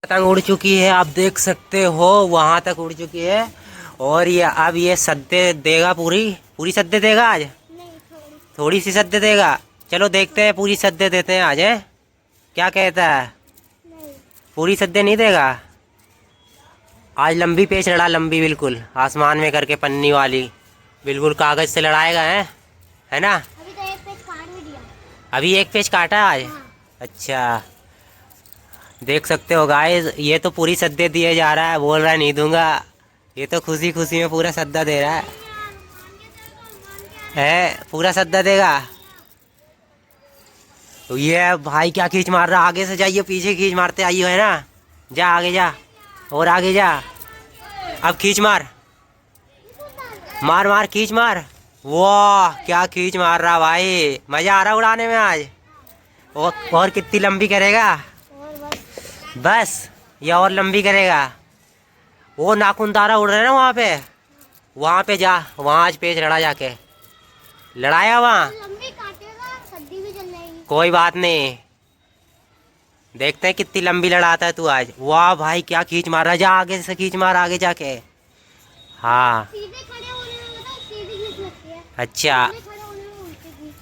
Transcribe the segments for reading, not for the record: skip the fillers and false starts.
पतंग उड़ चुकी है, आप देख सकते हो वहां तक उड़ चुकी है। और ये अब ये सद्दे देगा, पूरी पूरी सद्दे देगा आज? नहीं, थोड़ी सी सद्दे देगा। चलो देखते हैं, पूरी सद्दे देते हैं आज, है क्या कहता है? नहीं। पूरी सद्दे नहीं देगा आज। लंबी पेच लड़ा, लंबी बिल्कुल आसमान में करके, पन्नी वाली बिल्कुल कागज से लड़ाएगा, है ना? अभी तो एक पेज काट भी दिया। अभी एक पेच काटा आज? हाँ। अच्छा, देख सकते हो गाइस, ये तो पूरी सद्दे दिए जा रहा है, बोल रहा है नहीं दूंगा। ये तो खुशी खुशी में पूरा सद्दा दे रहा है पूरा सद्दा देगा। तो ये भाई क्या खींच मार रहा, आगे से जाइए, पीछे खींच मारते आइयो, है ना? जा आगे जा, और आगे जा, अब खींच मार, मार मार खींच मार। वाह क्या खींच मार रहा भाई, मजा आ रहा उड़ाने में आज। और कितनी लंबी करेगा? और बस, या और लंबी करेगा? वो नाखून तारा उड़ रहे हैं ना वहाँ पे जा, वहाँ आज पेच लड़ा, जाके लड़ाया वहाँ। लंबी काटेगा, सद्दी भी जल जाएगी। कोई बात नहीं, देखते हैं कितनी लंबी लड़ाता है तू आज। वाह भाई क्या खींच मार रहा है, जा आगे से खींच मार, आगे जाके। हाँ सीधे खड़े होने में बताओ, सीधी खींच लगती है। अच्छा, सीधे खड़े होने में उल्टी खींच।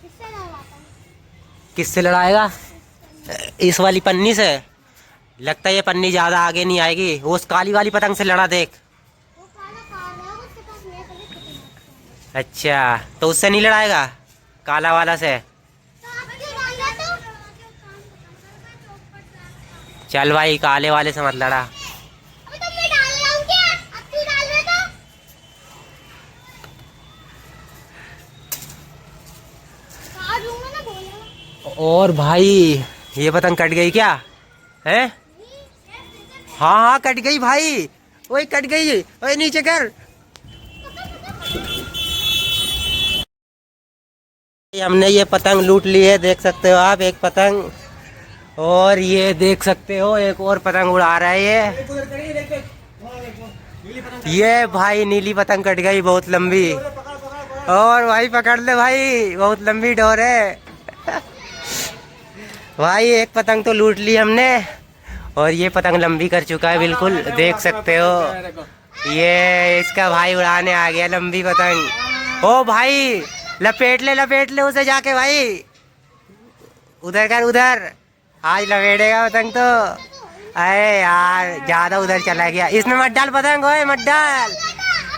किससे लड़ाता है? किससे लड़ाएगा? इस वाली पन्नी से? लगता है ये पन्नी ज्यादा आगे नहीं आएगी, वो उस काली वाली पतंग से लड़ा देख। वो काला कार है, उसके पास मैं कभी खत्म। अच्छा, तो उससे नहीं लड़ाएगा, काला वाला से? तो आप क्यों डाल रहे हो? चल भाई, काले वाले से मत लड़ा। अबे तो मैं डाल रहा हूँ क्या? अब क्यों डाल रहे हो? काट दूंगा ना, बोलेगा। और भाई ये पतंग कट गई क्या है? हाँ हाँ कट गई भाई, वही कट गई, वही नीचे कर। हमने ये पतंग लूट ली है, देख सकते हो आप, एक पतंग। और ये देख सकते हो एक और पतंग उड़ा रहा है ये भाई नीली पतंग कट गई, बहुत लंबी। और भाई पकड़ ले भाई, बहुत लंबी डोर है भाई। एक पतंग तो लूट ली हमने, और ये पतंग लंबी कर चुका है बिल्कुल, देख सकते हो। ये इसका भाई उड़ाने आ गया लंबी पतंग। ओ भाई लपेट ले उसे जाके भाई, उधर कर, उधर आज लपेटेगा पतंग तो। अरे यार ज्यादा उधर चला गया, इसमें मत डाल पतंग, ओए मत डाल,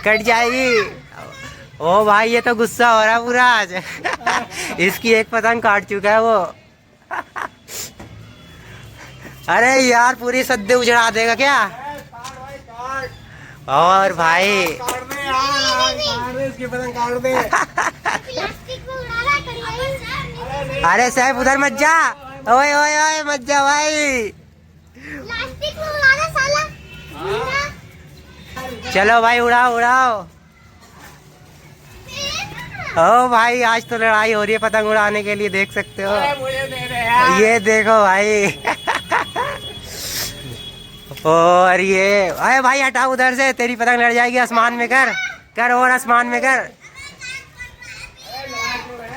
कट जाएगी। ओ भाई ये तो गुस्सा हो रहा पूरा आज इसकी एक पतंग काट चुका है वो अरे यार पूरी सद्दे उजड़ा देगा क्या? और भाई इसकी पतंग काट दे। प्लास्टिक में उड़ा रहा है कढ़ाई। अरे साहब उधर मत जा, ओए ओए ओए मत जा भाई, प्लास्टिक में उड़ा रहा साला। चलो भाई उड़ाओ उड़ाओ। ओ भाई आज तो लड़ाई हो रही है पतंग उड़ाने के लिए, देख सकते हो। ये देखो भाई और ये, अरे भाई हटाओ उधर से, तेरी पतंग लड़ जाएगी, आसमान में कर, कर और आसमान में कर।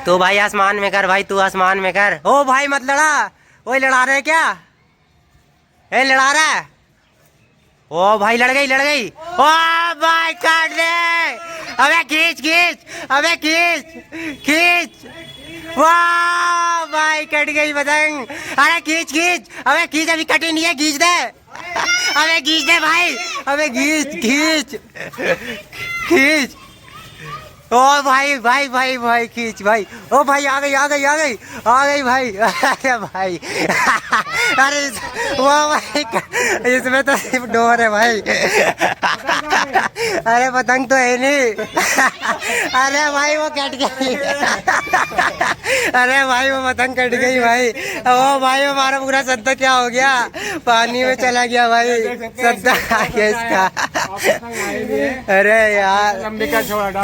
तू भाई आसमान में कर भाई, तू आसमान में कर। ओ भाई मत लड़ा, वही लड़ा रहे क्या? ए लड़ा रहा है? ओ भाई लड़ गई लड़ गई। ओ भाई काट दे, अबे खींच खींच, अबे खींच खींच। वाह भाई कट गई पतंग, अरे खींच खींच, अबे खींच, अभी कटी नहीं है, खींच दे अबे खींच दे भाई, अबे खींच खींच खींच। ओ भाई भाई भाई भाई खींच भाई। ओ भाई आ गई आ गई आ गई आ गई भाई अरे भाई अरे वो भाई इसमें तो सिर्फ डोर है भाई अरे पतंग तो है नहीं अरे भाई वो कट गई अरे भाई वो पतंग कट गई भाई। ओ भाई हमारा पूरा सद्दा क्या हो गया, पानी में चला गया भाई, सद्दा आ गया इसका। अरे यार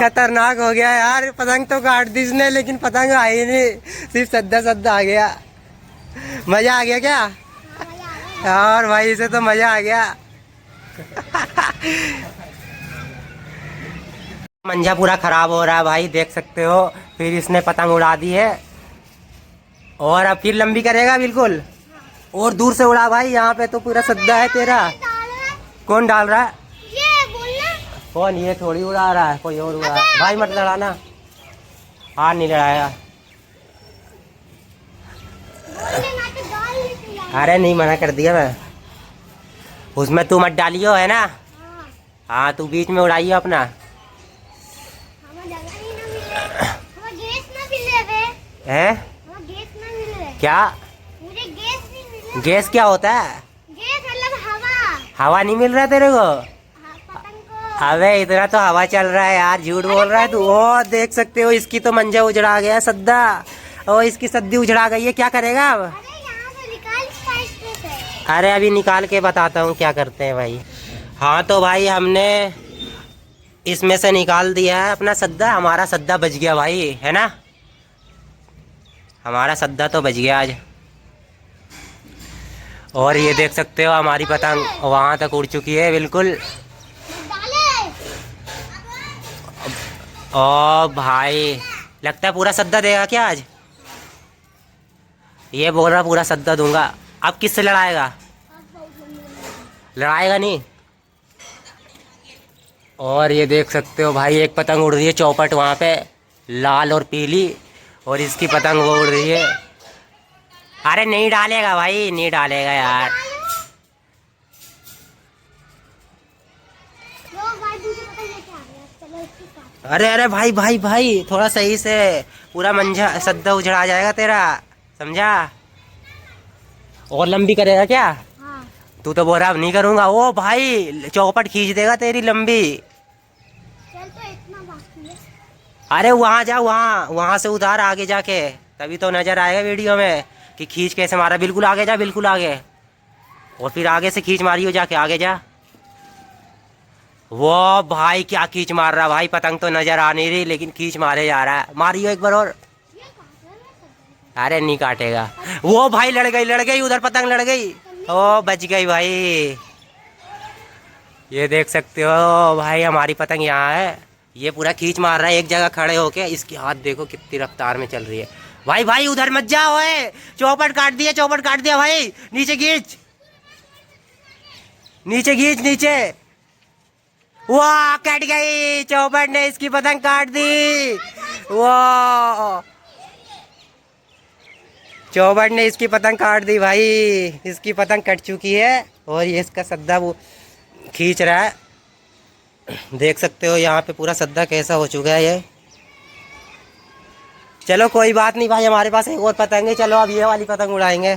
खतरनाक हो गया यार, पतंग तो काट दी इसने लेकिन पतंग आई नहीं, सिर्फ सद्दा सद्दा आ गया। मजा आ गया क्या? और भाई इसे तो मजा आ गया मंजा पूरा खराब हो रहा है भाई, देख सकते हो। फिर इसने पतंग उड़ा दी है और अब फिर लंबी करेगा बिल्कुल। और दूर से उड़ा भाई, यहाँ पे तो पूरा सद्दा है तेरा। डाल रहा है। कौन डाल रहा है? ये बोलना। कौन? ये थोड़ी उड़ा रहा है, कोई और उड़ा रहा है। भाई मत लड़ाना, हाथ नहीं लड़ाएगा। बोलने ना तो डाल लेते यार। अरे नहीं, मना कर दिया मैं। उसमें तू मत डालियो, है ना? हाँ। हाँ, तू बीच में उड़ाइयो अपना। हमें जगह ही ना मिले। हमें गैस ना मिले बे। हैं? हमें गैस ना मिले। क्या? मुझे गैस नहीं मिले। गैस क्या होता है? गैस मतलब हवा। हवा नहीं मिल रहा तेरे को? हाँ, पतंग को। अबे इतना तो हवा चल रहा है यार, झूठ बोल रहा है तू। ओ देख सकते हो, इसकी तो मंजा उजड़ा गया, सद्दा। ओ इसकी सद्दी उजड़ा गई है, क्या करेगा अब? अरे यहाँ से निकाल स्पाइस से। अरे अभी निकाल के बताता हूँ क्या करते हैं भाई। हाँ तो भाई हमने इसमें से निकाल दिया है अपना सद्दा। हमारा सद्दा बच गया भाई, है ना? हमारा सद्दा तो बच गया आज। और ये देख सकते हो हमारी पतंग वहाँ तक उड़ चुकी है बिल्कुल। डाले। ओ भाई, लगता है पूरा सद्दा देगा क्या आज? ये बोल रहा पूरा सद्दा दूंगा। अब किससे लड़ाएगा? लड़ाएगा नहीं। और ये देख सकते हो भाई, एक पतंग उड़ रही है चौपट वहाँ पे, लाल और पीली। और इसकी पतंग वो उड़ रही है। अरे नहीं डालेगा भाई, नहीं डालेगा यार। लो भाई दूसरी पतंग लेके आ गया। चलो इसके साथ। अरे अरे भाई भाई भाई, थोड़ा सही से, पूरा मंजा सद्दा उजड़ा जाएगा तेरा, समझा? और लंबी करेगा क्या? हाँ। तू तो बोल रहा अब नहीं करूँगा। ओ भाई चौपट खींच देगा तेरी लंबी। चल तो इतना बाकी है। अरे वहाँ जा, वहाँ वहाँ से उतार आगे जाके, तभी तो नजर आएगा वीडियो में कि खींच कैसे मारा। बिल्कुल आगे जा, बिल्कुल आगे। और फिर आगे से खींच मारियो जाके, आगे जा। वो भाई क्या खींच मार रहा भाई, पतंग तो नजर आ नहीं रही लेकिन खींच मारे जा रहा है। मारियो एक बार और। ये काट रहा है। अरे नहीं काटेगा। वो भाई लड़ गई उधर, पतंग लड़ गई। ओ बच गई भाई। ये देख सकते हो भाई, हमारी पतंग यहाँ है। ये पूरा खींच मार रहा है एक जगह खड़े होके। इसकी हाथ देखो कितनी रफ्तार में चल रही है। भाई भाई उधर मत जाओ, है चौपट काट दिया, चौपट काट दिया भाई। नीचे खींच, नीचे खींच, नीचे। वाह कट गई, चौपट ने इसकी पतंग काट दी। वाह, चौपट ने इसकी पतंग काट दी भाई। इसकी पतंग कट चुकी है और ये इसका सद्दा वो खींच रहा है। देख सकते हो यहाँ पे पूरा सद्दा कैसा हो चुका है ये। चलो कोई बात नहीं भाई, हमारे पास एक और पतंग है। चलो अब ये वाली पतंग उड़ाएंगे।